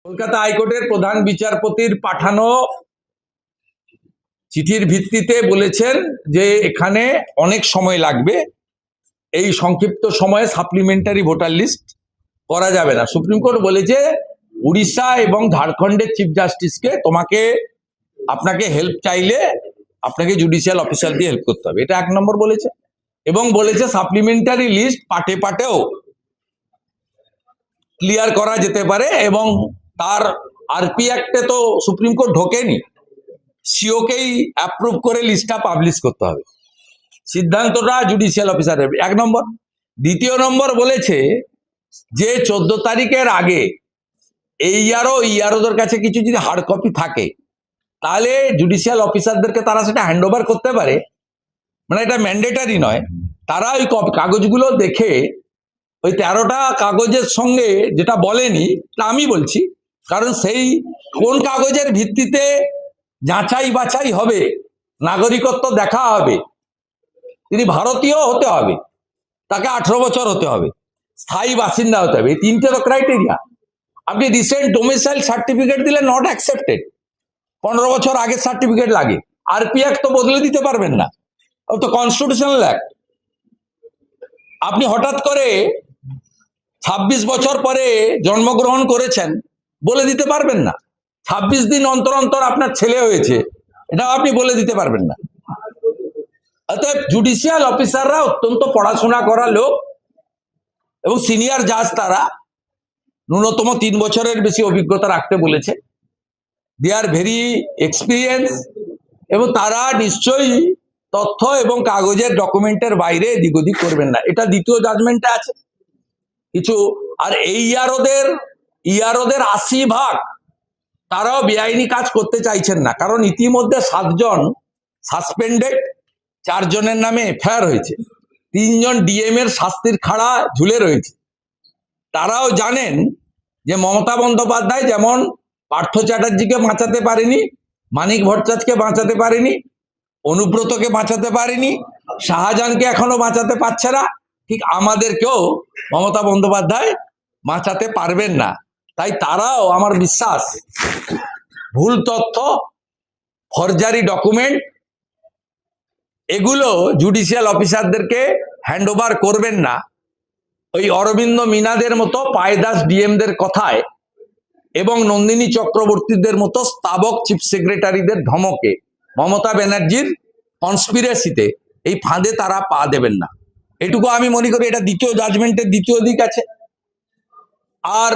কলকাতা হাইকোর্টের প্রধান বিচারপতির পাঠানো চিঠির ভিত্তিতে বলেছেন যে এখানে অনেক সময় লাগবে, এই সংক্ষিপ্ত সময়ে সাপ্লিমেন্টারি ভোটার লিস্ট করা যাবে না। সুপ্রিম কোর্ট বলেছে উড়িষ্যা এবং ঝাড়খণ্ডের চিফ জাস্টিসকে আপনাকে হেল্প চাইলে আপনাকে জুডিশিয়াল অফিসার দিয়ে হেল্প করতে হবে, এটা 1 নম্বর বলেছে। এবং বলেছে সাপ্লিমেন্টারি লিস্ট পাটে পাটেও ক্লিয়ার করা যেতে পারে এবং তার আরপি অ্যাক্টে তো সুপ্রিম কোর্ট ঢোকেনি, সিওকেই অ্যাপ্রুভ করে লিস্টটা পাবলিশ করতে হবে, সিদ্ধান্তটা জুডিশিয়াল অফিসার 1 নম্বর। দ্বিতীয় নম্বর বলেছে যে 14 তারিখের আগে ইয়ারোদের কাছে কিছু যদি হার্ড কপি থাকে তাহলে জুডিশিয়াল অফিসারদেরকে তারা সেটা হ্যান্ড ওভার করতে পারে, মানে এটা ম্যান্ডেটারি নয়। তারা ওই কাগজগুলো দেখে ওই 13টা কাগজের সঙ্গে যেটা বলেনি তা আমি বলছি, কারণ সেই কোন কাগজের ভিত্তিতে যাচাই বাছাই হবে, নাগরিকত্ব দেখা হবে, তিনি ভারতীয় হতে হবে, তাকে 18 বছর হতে হবে, স্থায়ী বাসিন্দা হতে হবে, এই 3টে তো ক্রাইটেরিয়া। আপনি রিসেন্ট ডোমিসাইল সার্টিফিকেট দিলে নট অ্যাকসেপ্টেড, 15 বছর আগের সার্টিফিকেট লাগে। আরপি অ্যাক্ট তো বদলে দিতে পারবেন না, ও তো কনস্টিটিউশনাল অ্যাক্ট। আপনি হঠাৎ করে 26 বছর পরে জন্মগ্রহণ করেছেন বলে দিতে পারবেন না, 26 দিন অন্তর অন্তর আপনার ছেলে হয়েছে এটাও আপনি বলে দিতে পারবেন না। অতএব জুডিশিয়াল অফিসাররা অত্যন্ত পড়াশোনা করা লোক এবং সিনিয়র জাজ, তারা ন্যূনতম 3 বছরের বেশি অভিজ্ঞতা রাখতে বলেছে, দে আর ভেরি এক্সপিরিয়েন্স, এবং তারা নিশ্চয়ই তথ্য এবং কাগজের ডকুমেন্টের বাইরে এদিক ওদিক করবেন না, এটা দ্বিতীয় জাজমেন্টে আছে কিছু। আর এই ইয়ারোদের 80% তারাও বেআইনি কাজ করতে চাইছেন না, কারণ ইতিমধ্যে 7 জন সাসপেন্ডেড, 4 জনের নামে এফআইআর হয়েছে, 3 জন ডিএম এর শাস্তির খাড়া ঝুলে রয়েছে। তারাও জানেন যে মমতা বন্দ্যোপাধ্যায় যেমন পার্থ চ্যাটার্জিকে বাঁচাতে পারেনি, মানিক ভট্টাচার্যকে বাঁচাতে পারেনি, অনুব্রতকে বাঁচাতে পারেনি, শাহজাহানকে এখনো বাঁচাতে পারছে না, ঠিক আমাদেরকেও মমতা বন্দ্যোপাধ্যায় বাঁচাতে পারবেন না। তাই তারাও, আমার বিশ্বাস, ভুল তথ্য, ফরজারি ডকুমেন্ট এগুলো জুডিশিয়াল অফিসারদেরকে হ্যান্ড ওভার করবেন না। ওই অরবিন্দ মিনাদের মতো পায়দাস ডিএমদের কথায় এবং নন্দিনী চক্রবর্তীদের মতো স্তাবক চিফ সেক্রেটারিদের ধমকে, মমতা ব্যানার্জির কনস্পিরেসিতে এই ফাঁদে তারা পা দেবেন না, এটুকু আমি মনে করি। এটা দ্বিতীয় জাজমেন্টের দ্বিতীয় দিক আছে, আর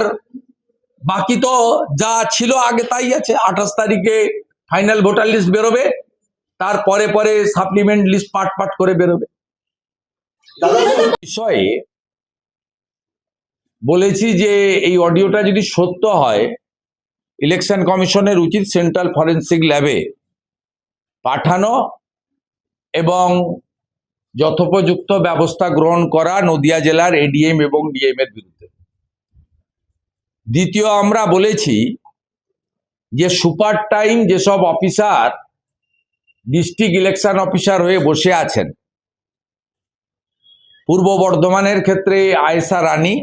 বাকি তো যা ছিল আগে তাই আছে। 28 তারিখে ফাইনাল ভোটার লিস্ট বেরোবে, তার পরে পরে সাপ্লিমেন্ট লিস্ট পার্ট পার্ট করে বেরোবে। বিষয়ে বলেছি যে এই অডিওটা যদি সত্য হয়, ইলেকশন কমিশনের উচিত সেন্ট্রাল ফরেন্সিক ল্যাবে পাঠানো এবং যথোপযুক্ত ব্যবস্থা গ্রহণ করা নদিয়া জেলার এডিএম এবং ডিএম এর বিরুদ্ধে। দ্বিতীয়, আমরা বলেছি যে সুপার টাইম যেসব অফিসার ডিস্ট্রিক্ট ইলেকশন অফিসার হয়ে বসে আছেন, পূর্ব বর্ধমানের ক্ষেত্রে আয়েশা রানী,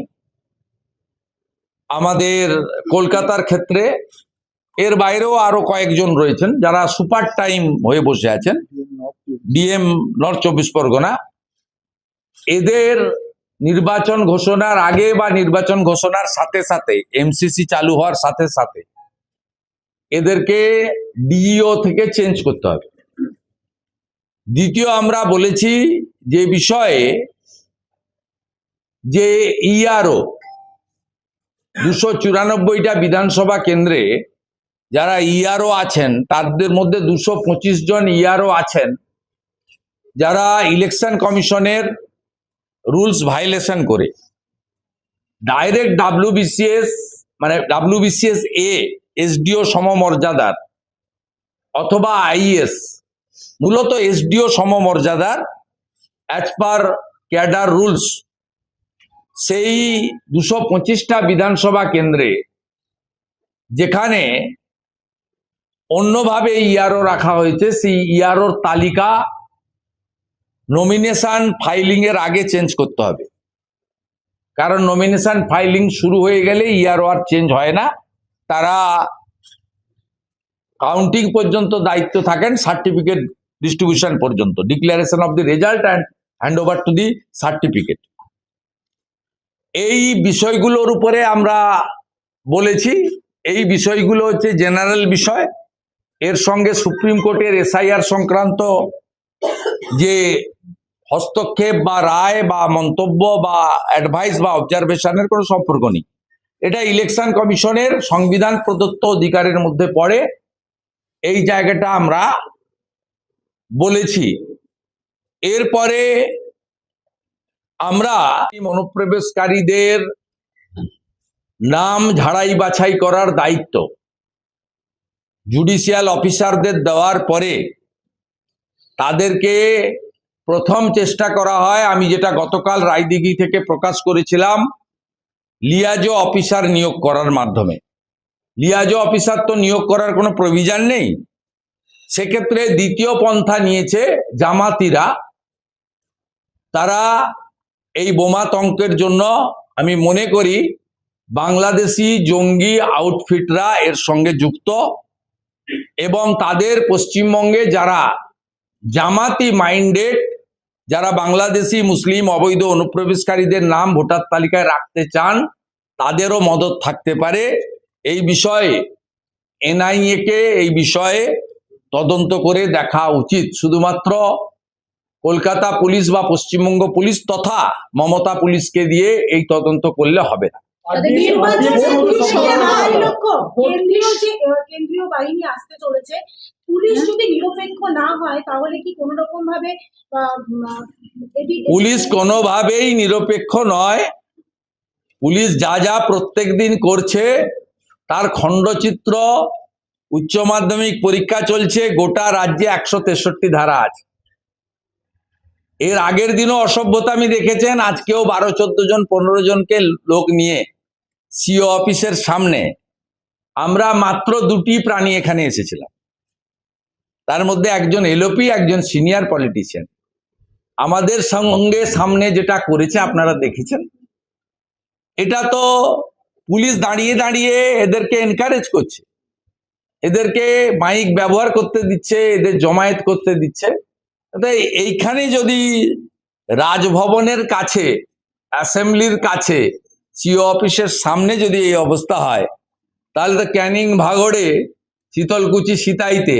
আমাদের কলকাতার ক্ষেত্রে এর বাইরেও আরো কয়েকজন রয়েছেন যারা সুপার টাইম হয়ে বসে আছেন, ডিএম নর্থ 24 পরগনা, এদের নির্বাচন ঘোষণার আগে বা নির্বাচন ঘোষণার সাথে সাথে, এমসিসি চালু হওয়ার সাথে সাথে এদেরকে ডিইও থেকে চেঞ্জ করতে হবে। দ্বিতীয়, আমরা বলেছি যে বিষয়ে যে ইআরও 294টা বিধানসভা কেন্দ্রে যারা ইআরও আছেন, তাদের মধ্যে 225 জন ইআরও আছেন যারা ইলেকশন কমিশনের রুলস ভায়োলেশন করে ডাইরেক্ট ডাব্লিউবিসিএস, মানে ডাব্লিউবিসিএস এ এসডিও সমমর্যাদার, অথবা আইএস, মূলত এসডিও সমমর্যাদার অ্যাজ পার ক্যাডার রুলস, সেই 225টা বিধানসভা কেন্দ্রে যেখানে অন্যভাবে ইআরও রাখা হয়েছে, সেই ইআরওর তালিকা নমিনেশন ফাইলিং এর আগে চেঞ্জ করতে হবে, কারণ নমিনেশন ফাইলিং শুরু হয়ে গেলে ইআরও আর চেঞ্জ হয় না। তারা কাউন্টিং পর্যন্ত দায়িত্ব থাকেন, সার্টিফিকেট ডিস্ট্রিবিউশন পর্যন্ত, declaration of the result and hand over to the certificate. এই বিষয়গুলোর উপরে আমরা বলেছি। এই বিষয়গুলো হচ্ছে জেনারেল বিষয়। এর সঙ্গে সুপ্রিম কোর্টের এসআইআর সংক্রান্ত যে হস্তক্ষেপ বা রায় বা মন্তব্য বা অ্যাডভাইস বা অবজারভেশনের কোনো সম্পর্ক নেই। এটা ইলেকশন কমিশনের সংবিধান প্রদত্ত অধিকারের মধ্যে পড়ে। এই জায়গাটা আমরা বলেছি। এরপরে আমরা অনুপ্রবেশকারীদের নাম ঝাড়াই বাছাই করার দায়িত্ব জুডিশিয়াল অফিসারদের দেওয়ার পরে তাদেরকে প্রথম চেষ্টা করা হয়, আমি যেটা গতকাল রায়দিঘি থেকে প্রকাশ করেছিলাম, লিয়াজো অফিসার নিয়োগ করার মাধ্যমে। লিয়াজো অফিসার তো নিয়োগ করার কোনো প্রভিশন নেই। সেক্ষেত্রে দ্বিতীয় পন্থা নিয়েছে জামাতিরা। তারা এই বোমাতঙ্কের জন্য আমি মনে করি বাংলাদেশি জঙ্গি আউটফিটরা এর সঙ্গে যুক্ত, এবং তাদের পশ্চিমবঙ্গে যারা জামাতি মাইন্ডেড, যারা বাংলাদেশি মুসলিম অবৈধ অনুপ্রবেশকারীদের নাম ভোটার তালিকায় রাখতে চান, তাদেরও মদত থাকতে পারে। এই বিষয়ে এনআইএ কে এই বিষয়ে তদন্ত করে দেখা উচিত। শুধুমাত্র কলকাতা পুলিশ বা পশ্চিমবঙ্গ পুলিশ তথা মমতা পুলিশকে দিয়ে এই তদন্ত করলে হবে না। কেন্দ্রীয় বাহিনী আসতে চলেছে, পুলিশ যদি নিরপেক্ষ না হয় তাহলে কি কোনো রকম ভাবে পুলিশ কোনোভাবেই নিরপেক্ষ নয়। পুলিশ যা যা প্রত্যেক দিন করছে তার খণ্ডচিত্র, উচ্চ মাধ্যমিক পরীক্ষা চলছে, গোটা রাজ্যে 163 ধারা আছে। এর আগের দিনও অসভ্যতামি দেখেছেন। আজকেও 12-14 জন 15 জনকে লোক নিয়ে সিও অফিসের সামনে আমরা মাত্র 2টি প্রাণী এখানে এসেছিলাম। তার মধ্যে একজন এলওপি, একজন সিনিয়র পলিটিশিয়ান। আমাদের সঙ্গে সামনে যেটা করেছে আপনারা দেখেছেন। এটা তো পুলিশ দাঁড়িয়ে দাঁড়িয়ে এদেরকে এনকারেজ করছে, এদেরকে মাইক ব্যবহার করতে দিচ্ছে, এদের জমায়েত করতে দিচ্ছে। এইখানে যদি রাজভবনের কাছে, অ্যাসেম্বলির কাছে, সিও অফিসের সামনে যদি এই অবস্থা হয়, তাহলে তো ক্যানিং ভাগড়ে, শীতলকুচি সিতাইতে